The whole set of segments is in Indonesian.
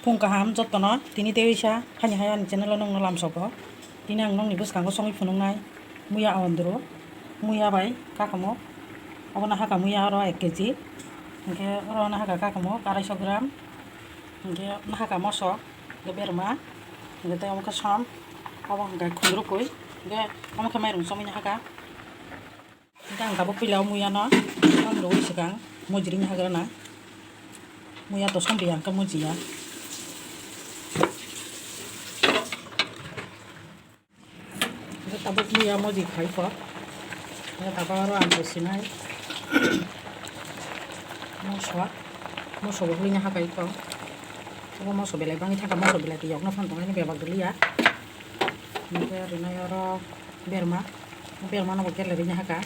Phung kaham jottono tini teisa hani hayani channel nong lam sopo tini ang nong ni buskang songi phunungnai muya awandro muya bai kakamo obona haka muya ro 1 kg hingke ro na haka kakamo 250 gram hingke na haka moso ge berma hingke tei amka som abo hingke khundro koi hingke amka mairung somini haka hingke ang tabo pilau muya no amro isikang mojring hagrana muya to sombi angka mojia tabuk muya moji khai ko tabaro ang besinai moso bolinya hakai ko ko moso belai bangi thaka moso belai ti yokna phon tongani bebak dulia nike rina yoro berma no bokel rinya haka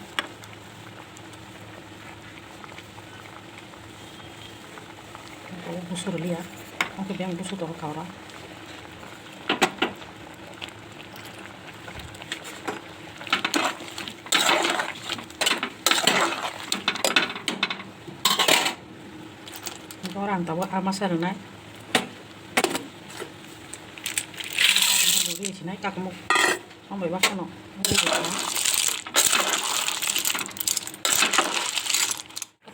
ko busur lia ko biang busur to kaura orang tahu amasan nai beri sini kakmu mau bebas no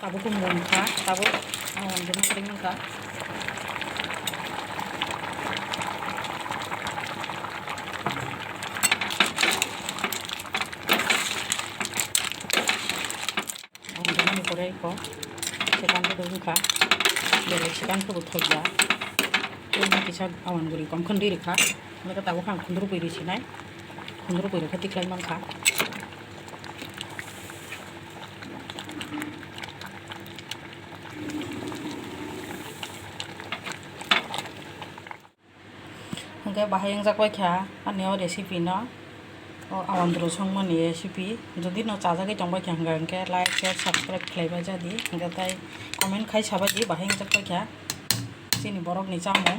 tabu kumon ka tabu awan jenis sering ka awan jenis korea ko sekarang tu ka dari sekarang tu betul ya ini kisah awan guri kom kendiri ka mereka tahu kan kundur piri sini kundur piri ketik lain mangka hingga bahaya yang zakwa kya aneo resipi no awan dulu songman ni resipi jadi no caca ke jomba kya hingga like share subscribe kelaiba jadi hingga tai komen kai sabaji bahaya yang zakwa kya sini borok ni camu